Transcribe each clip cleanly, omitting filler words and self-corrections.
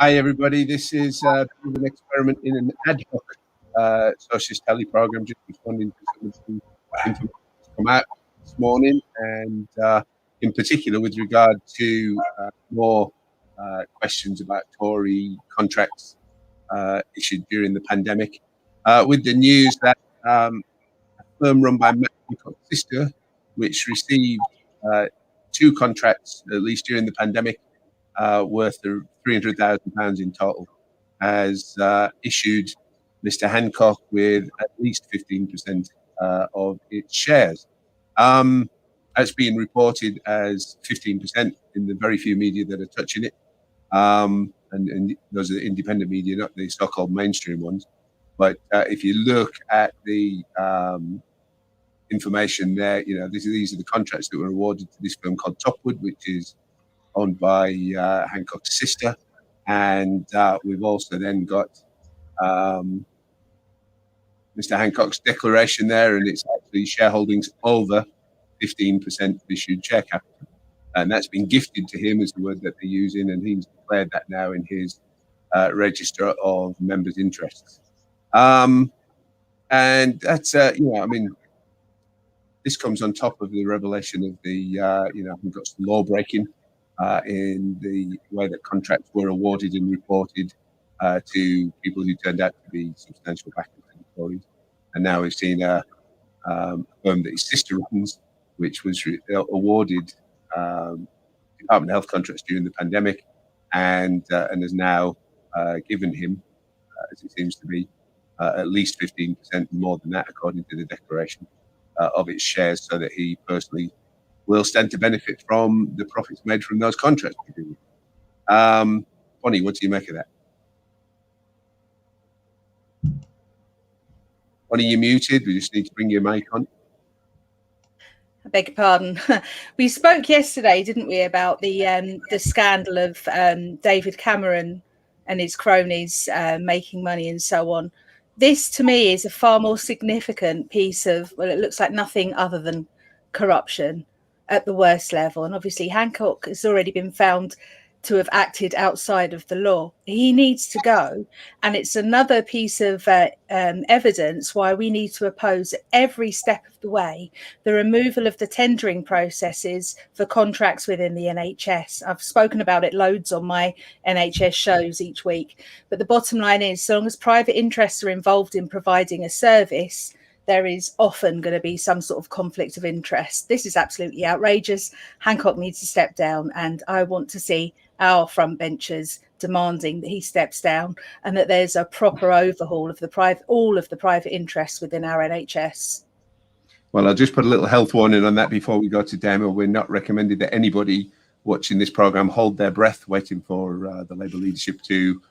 Hi, everybody. This is an experiment in an ad hoc socialist telly program, just responding to some of the information that's come out this morning, and in particular with regard to more questions about Tory contracts issued during the pandemic. With the news that a firm run by Matt Hancock's sister, which received 2 contracts, at least during the pandemic, worth £300,000 in total, has issued Mr. Hancock with at least 15% of its shares. That's being reported as 15% in the very few media that are touching it. And those are the independent media, not the so-called mainstream ones. But if you look at the information there, these are the contracts that were awarded to this firm called Topwood, which is owned by Hancock's sister. And we've also then got Mr. Hancock's declaration there, and it's actually shareholdings over 15% of issued share capital. And that's been gifted to him, is the word that they're using, and he's declared that now in his register of members' interests. And that's, this comes on top of the revelation of the, Hancock's law breaking in the way that contracts were awarded and reported to people who turned out to be substantial backers to the Tories. And now we've seen a firm that his sister runs, which was awarded Department of Health contracts during the pandemic, and has now given him, as it seems to be, at least 15% more than that, according to the declaration of its shares, so that he personally will stand to benefit from the profits made from those contracts. Bonnie, what do you make of that? Bonnie, you're muted. We just need to bring your mic on. I beg your pardon. We spoke yesterday, didn't we, about the scandal of David Cameron and his cronies making money and so on. This, to me, is a far more significant piece of, well, it looks like nothing other than corruption at the worst level. And obviously Hancock has already been found to have acted outside of the law. He needs to go. And it's another piece of evidence why we need to oppose every step of the way the removal of the tendering processes for contracts within the NHS. I've spoken about it loads on my NHS shows each week. But the bottom line is, so long as private interests are involved in providing a service, there is often going to be some sort of conflict of interest. This is absolutely outrageous. Hancock needs to step down, and I want to see our front benchers demanding that he steps down and that there's a proper overhaul of all of the private interests within our NHS. Well, I'll just put a little health warning on that before we go to demo. We're not recommending that anybody watching this program hold their breath waiting for the Labour leadership to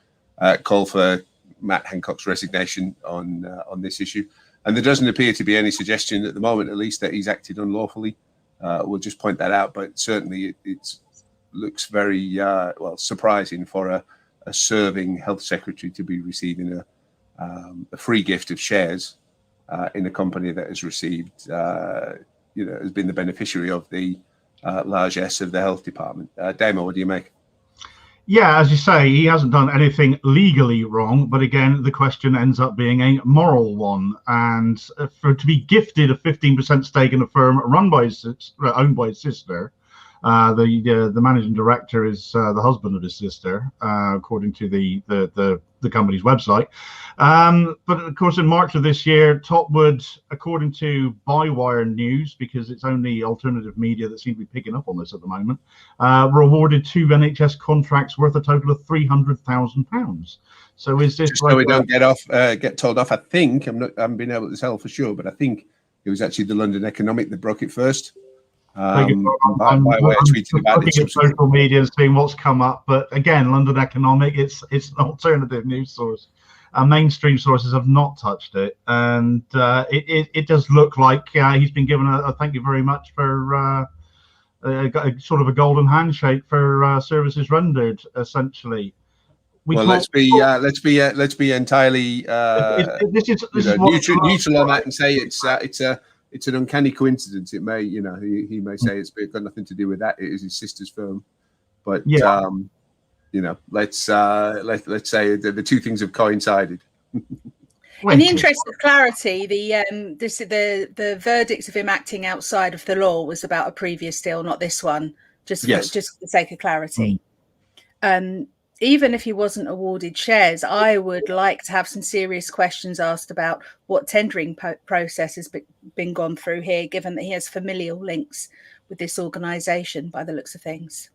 call for Matt Hancock's resignation on this issue. And there doesn't appear to be any suggestion at the moment, at least, that he's acted unlawfully. We'll just point that out. But certainly it looks very, surprising for a serving health secretary to be receiving a free gift of shares in a company that has received, has been the beneficiary of the largesse of the health department. Damo, what do you make? Yeah, as you say, he hasn't done anything legally wrong, but again, the question ends up being a moral one. And to be gifted a 15% stake in a firm owned by his sister, the managing director is the husband of his sister, according to the company's website. But of course, in March of this year, Topwood, according to Bywire News, because it's only alternative media that seem to be picking up on this at the moment, were awarded 2 NHS contracts worth a total of £300,000. So is this just so we don't get told off? I think I haven't been able to tell for sure, but I think it was actually the London Economic that broke it first. I'm looking at social media and seeing what's come up, but again, London Economic, it's an alternative news source. Mainstream sources have not touched it, and it does look like he's been given a thank you very much for a sort of a golden handshake for services rendered, essentially. Let's be entirely neutral on that and say it's an uncanny coincidence. It may, he may say it's got nothing to do with that. It is his sister's firm, but let's say the two things have coincided. In the interest of clarity, the verdict of him acting outside of the law was about a previous deal, not this one. Just for the sake of clarity. Even if he wasn't awarded shares, I would like to have some serious questions asked about what tendering process has been gone through here, given that he has familial links with this organisation by the looks of things.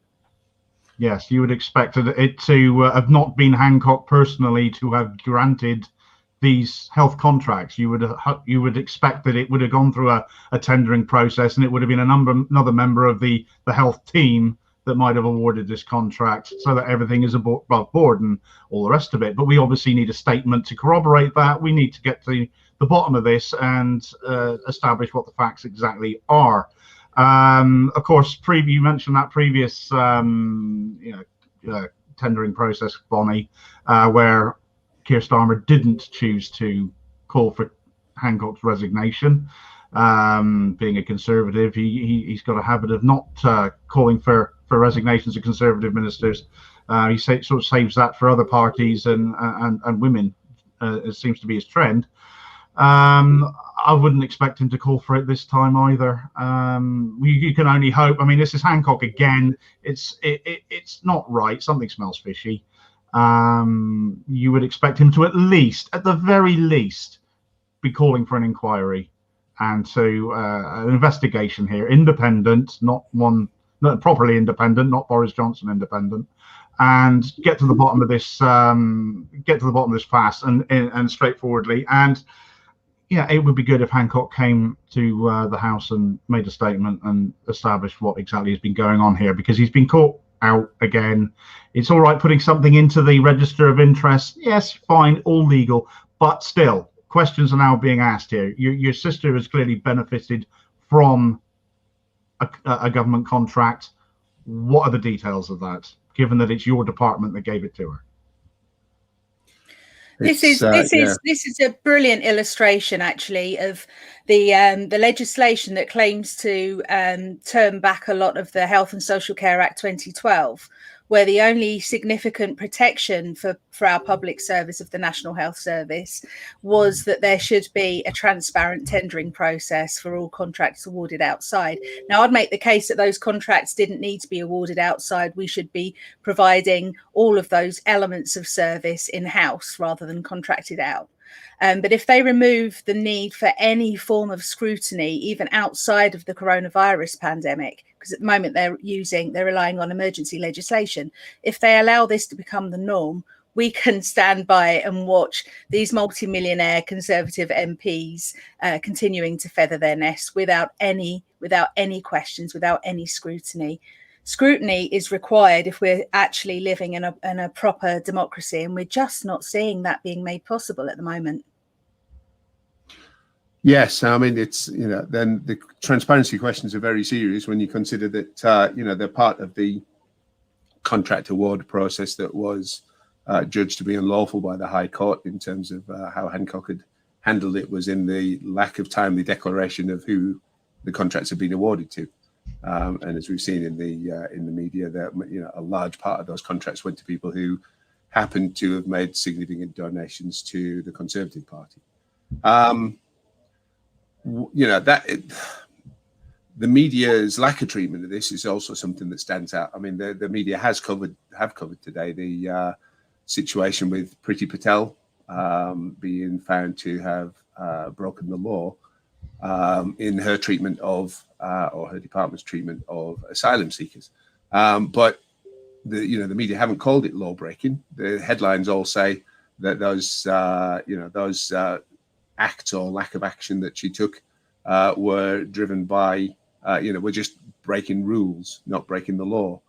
Yes, you would expect it to have not been Hancock personally to have granted these health contracts. You would expect that it would have gone through a tendering process, and it would have been another member of the health team that might have awarded this contract, so that everything is above board and all the rest of it. But we obviously need a statement to corroborate that. We need to get to the bottom of this and establish what the facts exactly are. Of course, you mentioned that previous tendering process, Bonnie, where Keir Starmer didn't choose to call for Hancock's resignation. Being a Conservative, he's got a habit of not calling for resignations of Conservative ministers. He sort of saves that for other parties and women. It seems to be his trend. I wouldn't expect him to call for it this time either. You can only hope. I mean, this is Hancock again. It's not right. Something smells fishy. You would expect him to at the very least, be calling for an inquiry and to an investigation here, independent, not properly independent, not Boris Johnson independent, and get to the bottom of this. Get to the bottom of this fast and straightforwardly. And it would be good if Hancock came to the House and made a statement and established what exactly has been going on here, because he's been caught out again. It's all right putting something into the register of interest. Yes, fine, all legal, but still, questions are now being asked here. Your sister has clearly benefited from a government contract. What are the details of that, given that it's your department that gave it to her? This is a brilliant illustration, actually, of the legislation that claims to turn back a lot of the Health and Social Care Act 2012, where the only significant protection for our public service of the National Health Service was that there should be a transparent tendering process for all contracts awarded outside. Now, I'd make the case that those contracts didn't need to be awarded outside. We should be providing all of those elements of service in-house rather than contracted out. But if they remove the need for any form of scrutiny, even outside of the coronavirus pandemic, because at the moment they're relying on emergency legislation, if they allow this to become the norm, we can stand by and watch these multi-millionaire Conservative MPs continuing to feather their nests without any questions, without any scrutiny. Scrutiny is required if we're actually living in a proper democracy, and we're just not seeing that being made possible at the moment. Yes, I mean, it's, then the transparency questions are very serious when you consider that, they're part of the contract award process that was judged to be unlawful by the High Court in terms of how Hancock had handled it, was in the lack of timely declaration of who the contracts had been awarded to. And as we've seen in the media, that a large part of those contracts went to people who happened to have made significant donations to the Conservative Party. The media's lack of treatment of this is also something that stands out. I mean, the media have covered today the situation with Priti Patel being found to have broken the law in her treatment of, or her department's treatment of, asylum seekers. But the media haven't called it law breaking. The headlines all say that those acts or lack of action that she took were driven by, we're just breaking rules, not breaking the law.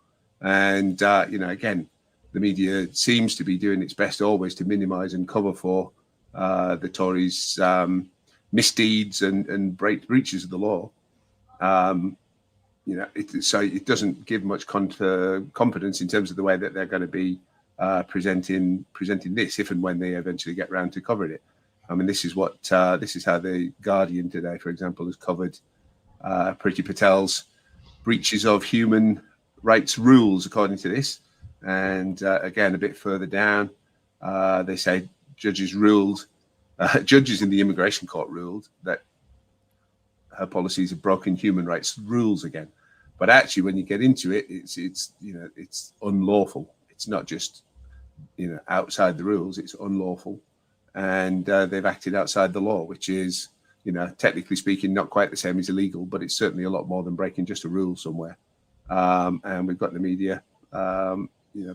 And, again, the media seems to be doing its best always to minimise and cover for the Tories' misdeeds and breaches of the law. So it doesn't give much confidence in terms of the way that they're going to be presenting this, if and when they eventually get round to covering it. I mean, this is how the Guardian today, for example, has covered Priti Patel's breaches of human rights rules, according to this. And again, a bit further down, they say judges in the immigration court ruled that her policies have broken human rights rules again. But actually, when you get into it, it's unlawful. It's not just outside the rules. It's unlawful, and they've acted outside the law, which is technically speaking not quite the same as illegal, but it's certainly a lot more than breaking just a rule somewhere. And we've got the media,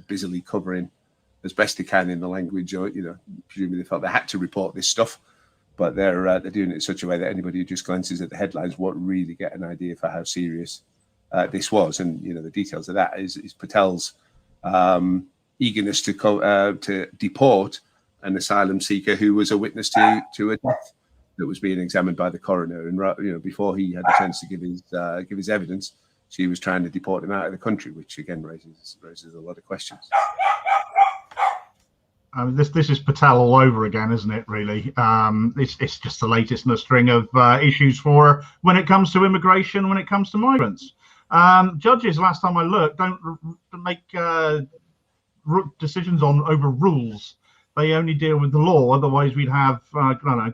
busily covering as best they can in the language, or presumably they felt they had to report this stuff, but they're doing it in such a way that anybody who just glances at the headlines won't really get an idea for how serious this was. And the details of that is Patel's eagerness to deport an asylum seeker who was a witness to a death that was being examined by the coroner, and before he had a chance to give his evidence, she was trying to deport him out of the country, which again raises a lot of questions. This is Patel all over again, isn't it? Really, it's just the latest in a string of issues for when it comes to immigration, when it comes to migrants. Judges, last time I looked, don't make decisions over rules. They only deal with the law. Otherwise, we'd have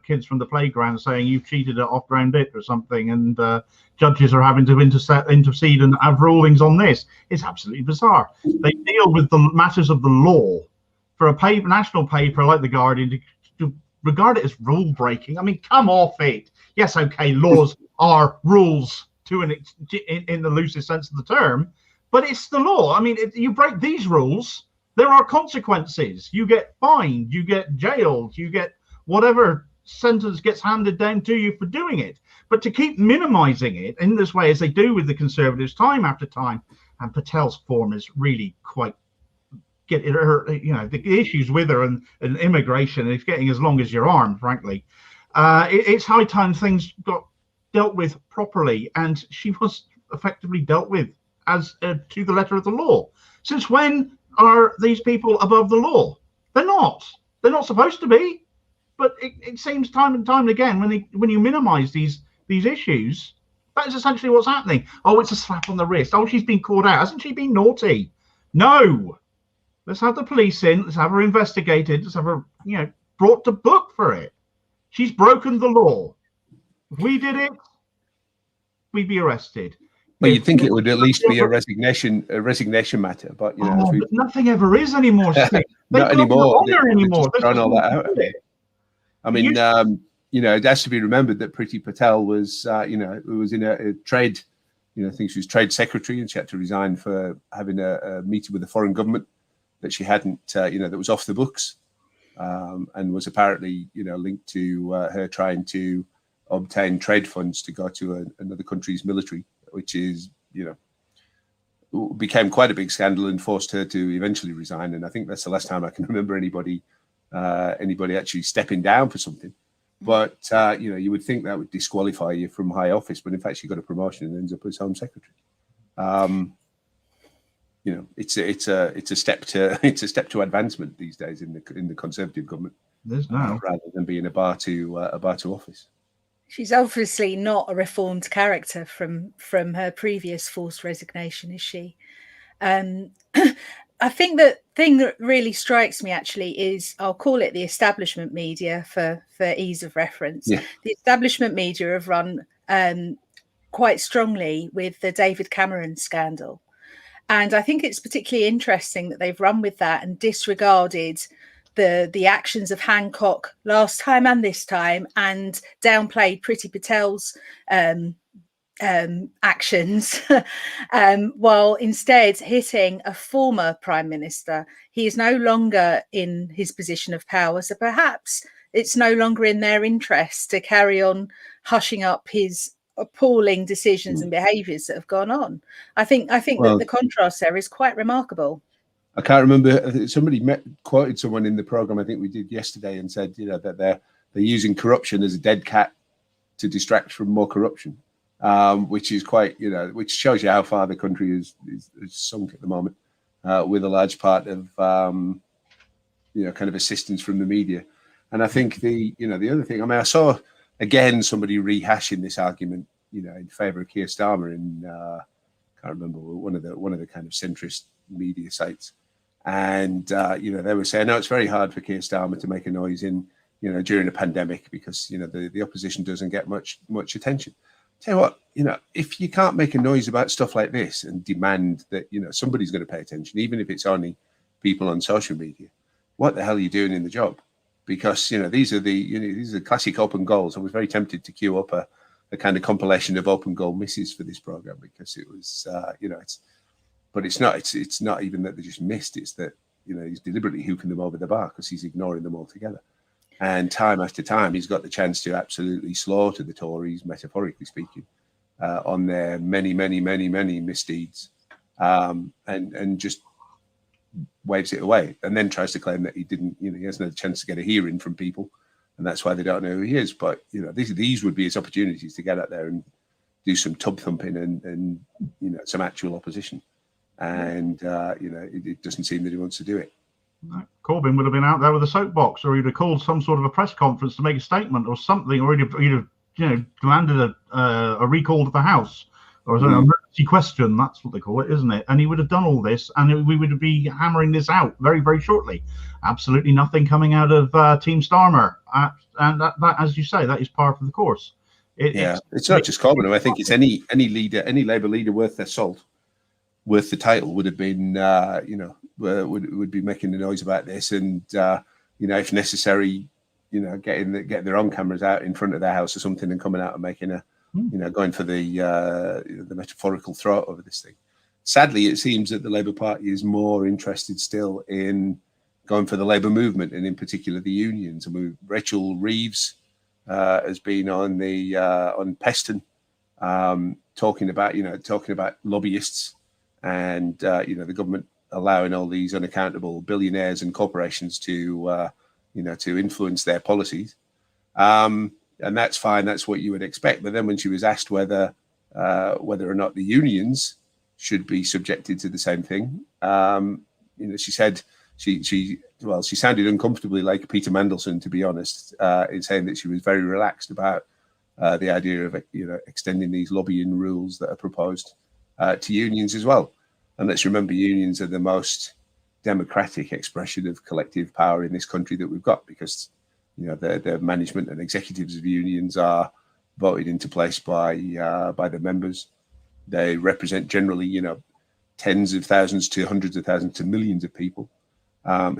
kids from the playground saying you've cheated at off-ground bit or something, and judges are having to intercede and have rulings on this. It's absolutely bizarre. They deal with the matters of the law. For a national paper like the Guardian to regard it as rule breaking, I mean, come off it. Yes, okay, laws are rules in the loosest sense of the term, but it's the law. I mean, if you break these rules, there are consequences. You get fined, you get jailed, you get whatever sentence gets handed down to you for doing it. But to keep minimizing it in this way, as they do with the Conservatives time after time, and Patel's form is really quite the issues with her and immigration, it's getting as long as your arm, frankly. It's high time things got dealt with properly, and she was effectively dealt with as to the letter of the law. Since when are these people above the law? They're not. They're not supposed to be. But it seems time and time again when you minimize these issues, that is essentially what's happening. Oh, it's a slap on the wrist. Oh, she's been caught out. Hasn't she been naughty? No. Let's have the police in. Let's have her investigated. Let's have her, brought to book for it. She's broken the law. If we did it, we'd be arrested. Well, you'd think it would at least be a resignation matter, but but nothing ever is anymore. Not anymore. Anymore. Thrown all that out. I mean, it has to be remembered that Priti Patel was, was in a trade. I think she was trade secretary, and she had to resign for having a meeting with the foreign government that she hadn't, that was off the books, and was apparently, linked to her trying to obtain trade funds to go to another country's military, which is, became quite a big scandal and forced her to eventually resign. And I think that's the last time I can remember anybody actually stepping down for something. But, you would think that would disqualify you from high office, but in fact, she got a promotion and ends up as Home Secretary. It's a step to advancement these days in the Conservative government. There's now rather than being a bar to office. She's obviously not a reformed character from her previous forced resignation, is she? I think the thing that really strikes me actually is, I'll call it the establishment media for ease of reference. Yeah. The establishment media have run quite strongly with the David Cameron scandal. And I think it's particularly interesting that they've run with that and disregarded the actions of Hancock last time and this time, and downplayed Priti Patel's actions, while instead hitting a former prime minister. He is no longer in his position of power, so perhaps it's no longer in their interest to carry on hushing up his appalling decisions and behaviours that have gone on. I think that the contrast there is quite remarkable. I can't remember. Somebody quoted someone in the program I think we did yesterday and said, that they're using corruption as a dead cat to distract from more corruption, which is quite, which shows you how far the country is sunk at the moment, with a large part of, kind of assistance from the media. And I think the other thing, I mean, I saw again somebody rehashing this argument, in favour of Keir Starmer in, I can't remember, one of the kind of centrist media sites. And they were saying, no, it's very hard for Keir Starmer to make a noise in during a pandemic because the opposition doesn't get much attention. Tell you what, if you can't make a noise about stuff like this and demand that somebody's going to pay attention, even if it's only people on social media, what the hell are you doing in the job? Because these are the classic open goals. I was very tempted to queue up a kind of compilation of open goal misses for this program because it was but it's not even that they just missed. It's that he's deliberately hooking them over the bar because he's ignoring them altogether. And time after time, he's got the chance to absolutely slaughter the Tories, metaphorically speaking, on their many misdeeds, and just waves it away, and then tries to claim that he didn't. He hasn't had a chance to get a hearing from people, and that's why they don't know who he is. But these would be his opportunities to get out there and do some tub thumping and some actual opposition. And it doesn't seem that he wants to do it. No. Corbyn would have been out there with a soapbox, or he'd have called some sort of a press conference to make a statement or something, or he'd have demanded a recall to the House or an emergency question. That's what they call it, isn't it? And he would have done all this, and we would be hammering this out very, very shortly. Absolutely nothing coming out of Team Starmer, and that, as you say, that is par for the course. It's not just Corbyn. I think it's any leader, any Labour leader worth their salt, worth the title, would have been would be making the noise about this, and if necessary, getting their own cameras out in front of their house or something and coming out and making going for the metaphorical throat over this thing. Sadly, it seems that the Labour Party is more interested still in going for the Labour movement, and in particular the unions. And Rachel Reeves has been on Peston talking about lobbyists and the government allowing all these unaccountable billionaires and corporations to influence their policies, and that's fine. That's what you would expect. But then when she was asked whether or not the unions should be subjected to the same thing, she said she sounded uncomfortably like Peter Mandelson, to be honest, in saying that she was very relaxed about the idea of extending these lobbying rules that are proposed to unions as well. And let's remember, unions are the most democratic expression of collective power in this country that we've got, because the management and executives of unions are voted into place by the members. They represent generally tens of thousands to hundreds of thousands to millions of people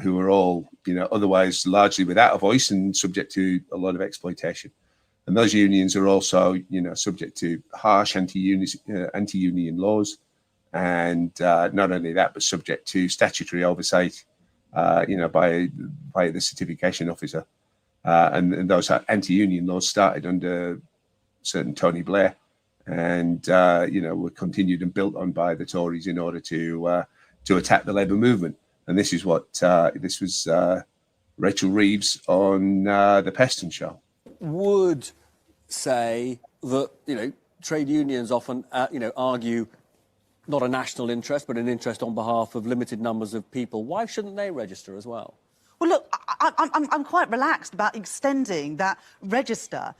who are all otherwise largely without a voice and subject to a lot of exploitation. And those unions are also subject to harsh anti-union laws. And not only that, but subject to statutory oversight, by the certification officer. And those anti-union laws started under certain Tony Blair, and were continued and built on by the Tories in order to attack the Labour movement. And this is what this was Rachel Reeves on the Peston show. Would say that trade unions often argue not a national interest, but an interest on behalf of limited numbers of people. Why shouldn't they register as well? Well, look, I'm quite relaxed about extending that register.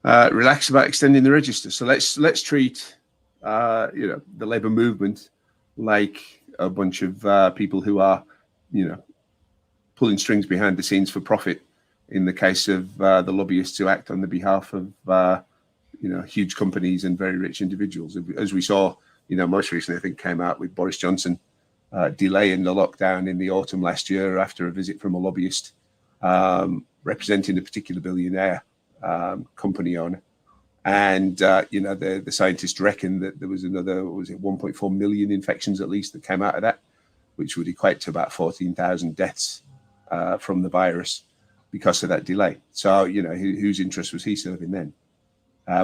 Relaxed about extending the register. So let's treat the Labour movement like a bunch of people who are pulling strings behind the scenes for profit. In the case of the lobbyists who act on the behalf of huge companies and very rich individuals, as we saw, most recently, I think came out with Boris Johnson delaying the lockdown in the autumn last year after a visit from a lobbyist representing a particular billionaire company owner. And, the scientists reckon that there was another, 1.4 million infections at least that came out of that, which would equate to about 14,000 deaths from the virus because of that delay. So, whose interest was he serving then?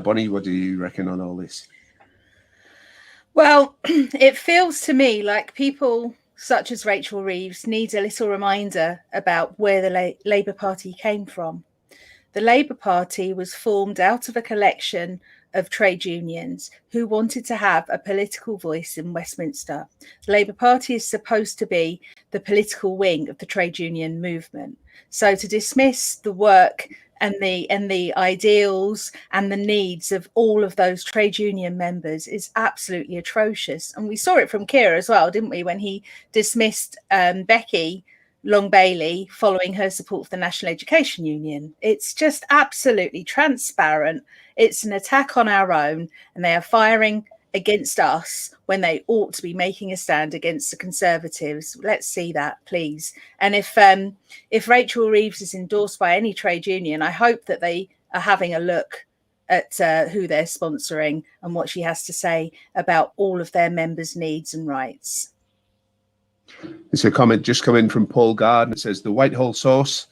Bonnie, what do you reckon on all this? Well, it feels to me like people such as Rachel Reeves need a little reminder about where the Labour Party came from. The Labour Party was formed out of a collection of trade unions who wanted to have a political voice in Westminster. The Labour Party is supposed to be the political wing of the trade union movement. So to dismiss the work and the ideals and the needs of all of those trade union members is absolutely atrocious. And we saw it from Keir as well, didn't we, when he dismissed Becky Long Bailey following her support for the National Education Union. It's just absolutely transparent. It's an attack on our own, and they are firing against us when they ought to be making a stand against the Conservatives. Let's see that, please. And if Rachel Reeves is endorsed by any trade union, I hope that they are having a look at who they're sponsoring and what she has to say about all of their members' needs and rights. There's a comment just come in from Paul Gardner. It says the Whitehall source,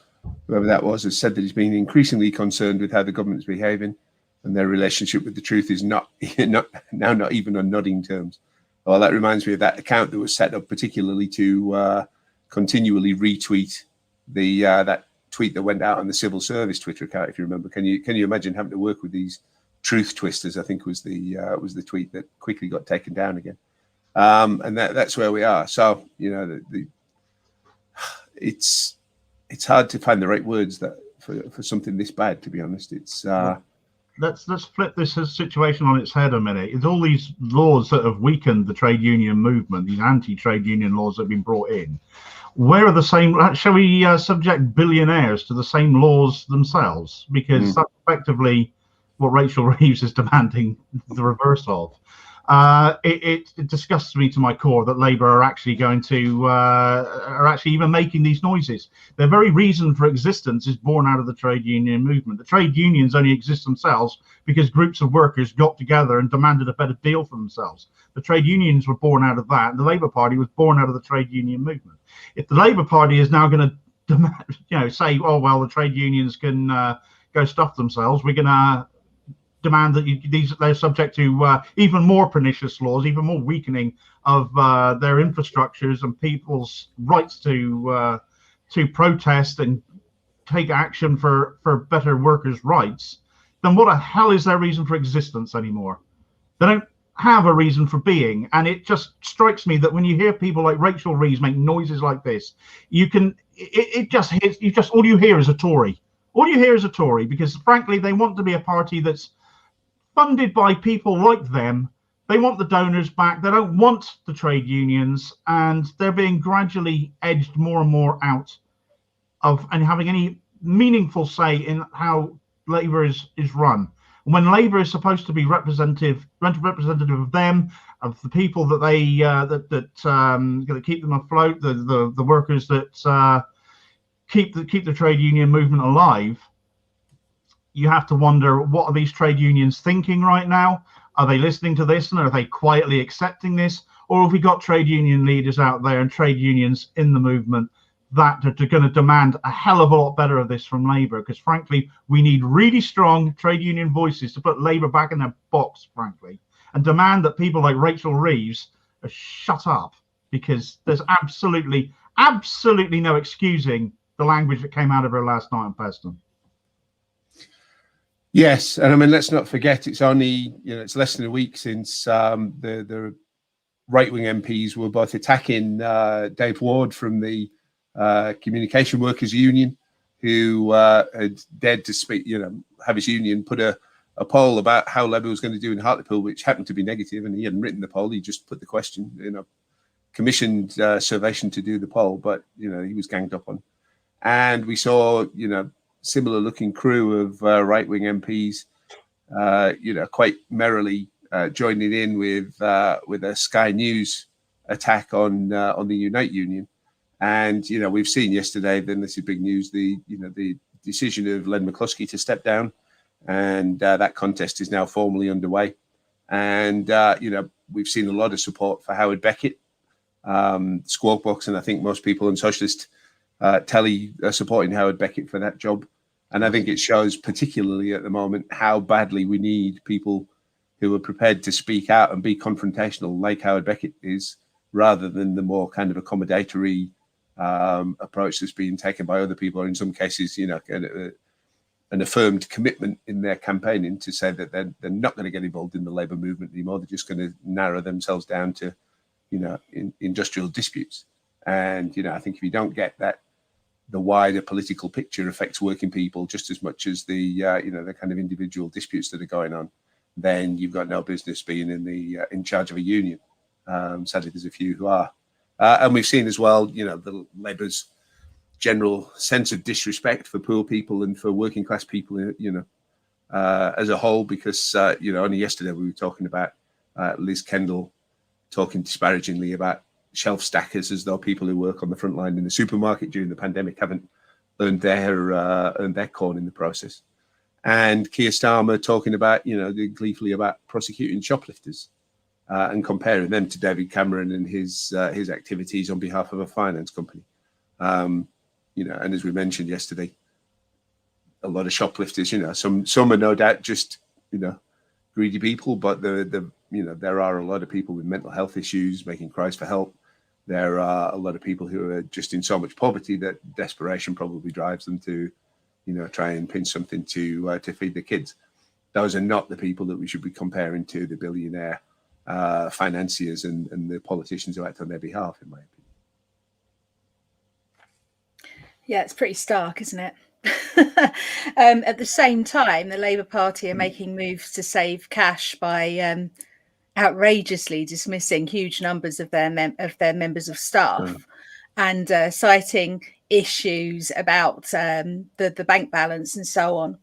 whoever that was, has said that he's been increasingly concerned with how the government is behaving, and their relationship with the truth is not even on nodding terms. Well, that reminds me of that account that was set up particularly to continually retweet that tweet that went out on the civil service Twitter account, if you remember. Can you imagine having to work with these truth twisters? I think was the tweet that quickly got taken down again. And that's where we are. So, it's hard to find the right words that for something this bad, to be honest. It's let's flip this situation on its head a minute. It's all these laws that have weakened the trade union movement, these anti-trade union laws that have been brought in. Where are the same? Shall we subject billionaires to the same laws themselves? Because that's effectively what Rachel Reeves is demanding the reverse of. It disgusts me to my core that Labour are actually going to are actually even making these noises. Their very reason for existence is born out of the trade union movement. The trade unions only exist themselves because groups of workers got together and demanded a better deal for themselves. The trade unions were born out of that, and the Labour Party was born out of the trade union movement. If the Labour Party is now going to say, oh well, the trade unions can go stuff themselves, we're going to demand that they're subject to even more pernicious laws, even more weakening of their infrastructures and people's rights to protest and take action for better workers' rights, then what the hell is their reason for existence anymore? They don't have a reason for being. And it just strikes me that when you hear people like Rachel Reeves make noises like this, it just hits, all you hear is a Tory. All you hear is a Tory, because frankly, they want to be a party that's funded by people like them. They want the donors back. They don't want the trade unions, and they're being gradually edged more and more out of and having any meaningful say in how Labour is run. When Labour is supposed to be representative of them, of the people that they that keep them afloat, the workers that keep the trade union movement alive, you have to wonder, what are these trade unions thinking right now? Are they listening to this and are they quietly accepting this? Or have we got trade union leaders out there and trade unions in the movement that are going to demand a hell of a lot better of this from Labour? Because frankly, we need really strong trade union voices to put Labour back in their box, frankly, and demand that people like Rachel Reeves shut up, because there's absolutely no excusing the language that came out of her last night on Peston. Yes, and I mean, let's not forget, it's only it's less than a week since the right-wing MPs were both attacking Dave Ward from the Communication Workers Union, who had dared to speak, have his union put a poll about how Labour was going to do in Hartlepool, which happened to be negative, and he hadn't written the poll. He just put the question, commissioned Servation to do the poll, but he was ganged up on. And we saw, similar looking crew of right-wing MPs, quite merrily joining in with a Sky News attack on the Unite Union. And, we've seen yesterday, then this is big news, the decision of Len McCluskey to step down, and that contest is now formally underway. And, we've seen a lot of support for Howard Beckett, Squawk Box, and I think most people on Socialist Telly are supporting Howard Beckett for that job. And I think it shows, particularly at the moment, how badly we need people who are prepared to speak out and be confrontational, like Howard Beckett is, rather than the more kind of accommodatory approach that's being taken by other people, or in some cases, an affirmed commitment in their campaigning to say that they're not going to get involved in the Labour movement anymore. They're just going to narrow themselves down to, industrial disputes. And, I think if you don't get that the wider political picture affects working people just as much as the the kind of individual disputes that are going on, then you've got no business being in charge of a union. Sadly, there's a few who are, and we've seen as well, the Labour's general sense of disrespect for poor people and for working class people, as a whole, because only yesterday we were talking about Liz Kendall talking disparagingly about shelf stackers, as though people who work on the front line in the supermarket during the pandemic haven't earned their corn in the process. And Keir Starmer talking about, gleefully about prosecuting shoplifters and comparing them to David Cameron and his activities on behalf of a finance company. And as we mentioned yesterday, a lot of shoplifters, some are no doubt just, greedy people, but there are a lot of people with mental health issues making cries for help. There are a lot of people who are just in so much poverty that desperation probably drives them to, try and pinch something to feed their kids. Those are not the people that we should be comparing to the billionaire financiers and the politicians who act on their behalf, in my opinion. Yeah, it's pretty stark, isn't it? At the same time, the Labour Party are making moves to save cash by outrageously dismissing huge numbers of their members of staff and citing issues about the bank balance and so on.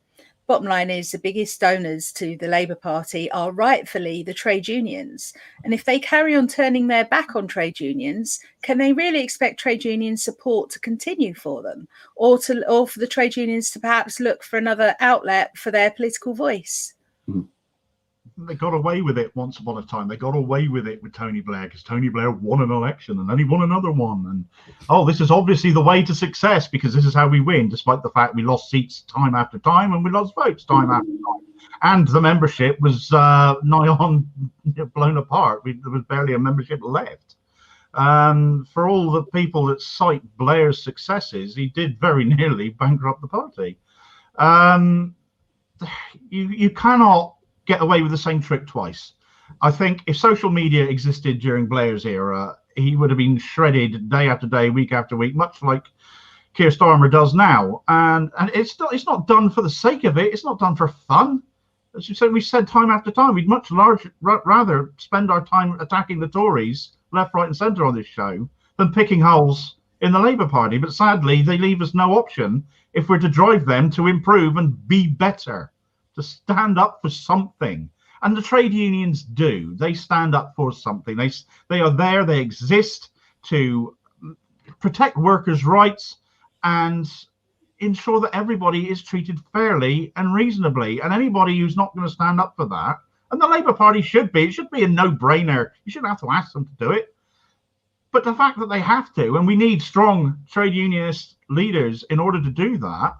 Bottom line is, the biggest donors to the Labour Party are rightfully the trade unions. And if they carry on turning their back on trade unions, can they really expect trade union support to continue for them, or for the trade unions to perhaps look for another outlet for their political voice? Mm-hmm. They got away with it once upon a time. They got away with it with Tony Blair, because Tony Blair won an election and then he won another one. And this is obviously the way to success, because this is how we win, despite the fact we lost seats time after time and we lost votes time after time. And the membership was nigh on blown apart. There was barely a membership left. For all the people that cite Blair's successes, he did very nearly bankrupt the party. You cannot get away with the same trick twice. I think if social media existed during Blair's era, he would have been shredded day after day, week after week, much like Keir Starmer does now. And it's not done for the sake of it. It's not done for fun. As you said, we said time after time, we'd much rather spend our time attacking the Tories left, right, and centre on this show than picking holes in the Labour Party. But sadly, they leave us no option if we're to drive them to improve and be better, to stand up for something. And the trade unions do. They stand up for something. They are there. They exist to protect workers' rights and ensure that everybody is treated fairly and reasonably. And anybody who's not going to stand up for that, and the Labour Party should be, it should be a no-brainer. You shouldn't have to ask them to do it. But the fact that they have to, and we need strong trade unionist leaders in order to do that,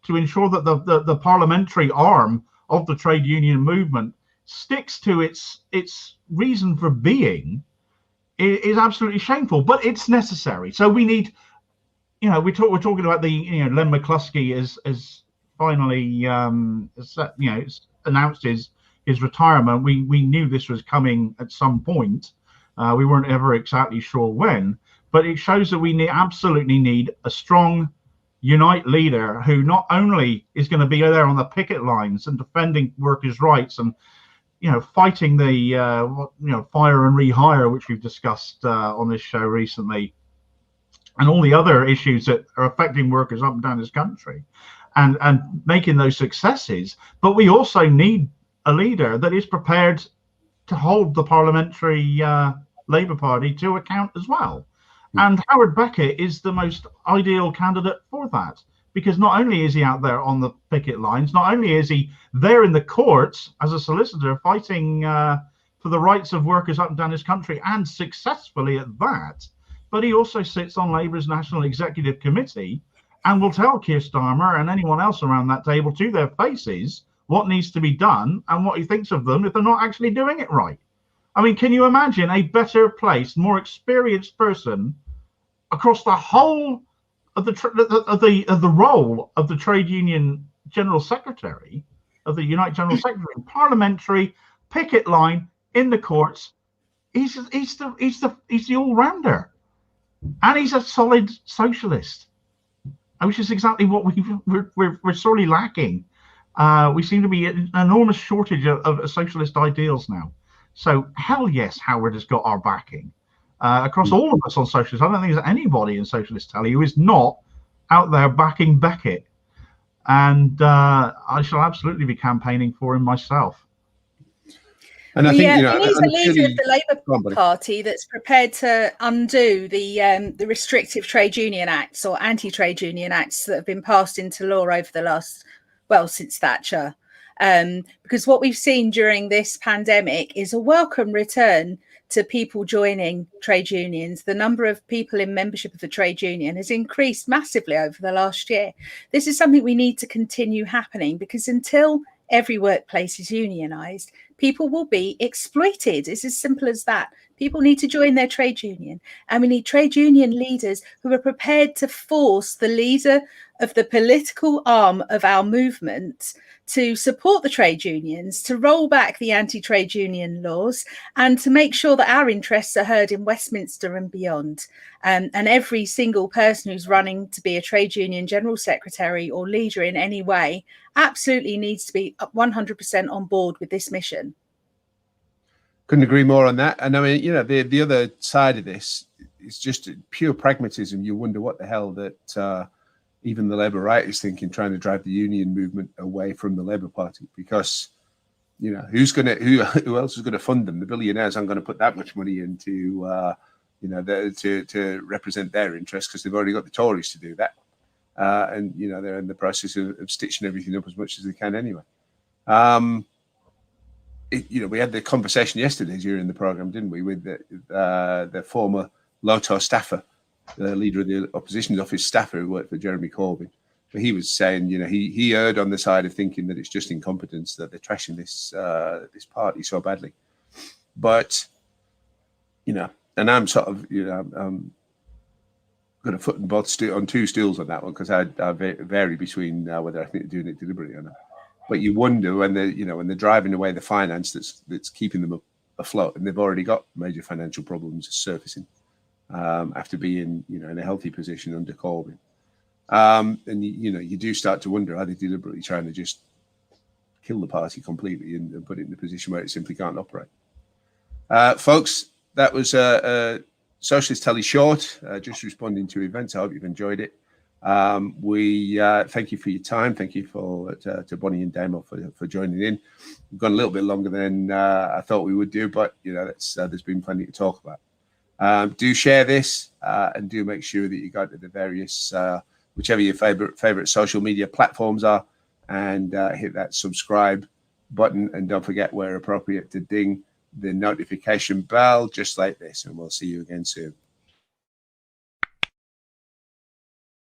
to ensure that the parliamentary arm of the trade union movement sticks to its reason for being, is absolutely shameful. But it's necessary. So we need, we're talking about the, Len McCluskey has finally announced his retirement. We knew this was coming at some point. We weren't ever exactly sure when, but it shows that we absolutely need a strong unite leader who not only is going to be there on the picket lines and defending workers' rights and fighting the fire and rehire, which we've discussed on this show recently, and all the other issues that are affecting workers up and down this country, and making those successes. But we also need a leader that is prepared to hold the parliamentary Labour Party to account as well. And Howard Beckett is the most ideal candidate for that, because not only is he out there on the picket lines, not only is he there in the courts as a solicitor fighting for the rights of workers up and down this country, and successfully at that, but he also sits on Labour's National Executive Committee and will tell Keir Starmer and anyone else around that table to their faces what needs to be done and what he thinks of them if they're not actually doing it right. I mean, can you imagine a better placed, more experienced person across the whole of the role of the trade union general secretary, of the Unite General Secretary, parliamentary, picket line, in the courts? He's the all-rounder, and he's a solid socialist. which is exactly what we're sorely lacking. We seem to be an enormous shortage of socialist ideals now. So hell yes, Howard has got our backing. Across all of us on socialists, I don't think there's anybody in Socialist Telly who is not out there backing Beckett. And I shall absolutely be campaigning for him myself. And I think, you know, we need a leader of the Labour Party that's prepared to undo the restrictive trade union acts or anti-trade union acts that have been passed into law over the last, since Thatcher. Because what we've seen during this pandemic is a welcome return to people joining trade unions. The number of people in membership of the trade union has increased massively over the last year. This is something we need to continue happening, because until every workplace is unionised, people will be exploited. It's as simple as that. People need to join their trade union, and we need trade union leaders who are prepared to force the leader of the political arm of our movement to support the trade unions, to roll back the anti-trade union laws, and to make sure that our interests are heard in Westminster and beyond. And every single person who's running to be a trade union general secretary or leader in any way absolutely needs to be 100% on board with this mission. Couldn't agree more on that. And I mean, you know, the other side of this is just pure pragmatism. You wonder what the hell that even the Labour right is thinking, trying to drive the union movement away from the Labour Party, because, you know, who else is going to fund them? The billionaires aren't going to put that much money into, you know, to represent their interests, because they've already got the Tories to do that. And, you know, they're in the process of stitching everything up as much as they can anyway. You know, we had the conversation yesterday during the programme, didn't we, with the former LOTO staffer, the leader of the opposition's office staffer who worked for Jeremy Corbyn. But he was saying, you know, he erred on the side of thinking that it's just incompetence, that they're trashing this party so badly. But, you know, and I'm sort of, you know, I'm got a foot in both on two stools on that one, because I vary between whether I think they're doing it deliberately or not. But you wonder when they're driving away the finance that's keeping them afloat, and they've already got major financial problems surfacing after being, you know, in a healthy position under Corbyn. And you know, you do start to wonder, are they deliberately trying to just kill the party completely and put it in a position where it simply can't operate? Folks, that was a Socialist Telly short, just responding to events. I hope you've enjoyed it. We thank you for your time. Thank you to Bonnie and Damo for joining in. We've gone a little bit longer than I thought we would do, but you know, there's been plenty to talk about. Do share this and do make sure that you go to the various whichever your favorite social media platforms are, and hit that subscribe button, and don't forget, where appropriate, to ding the notification bell just like this, and we'll see you again soon.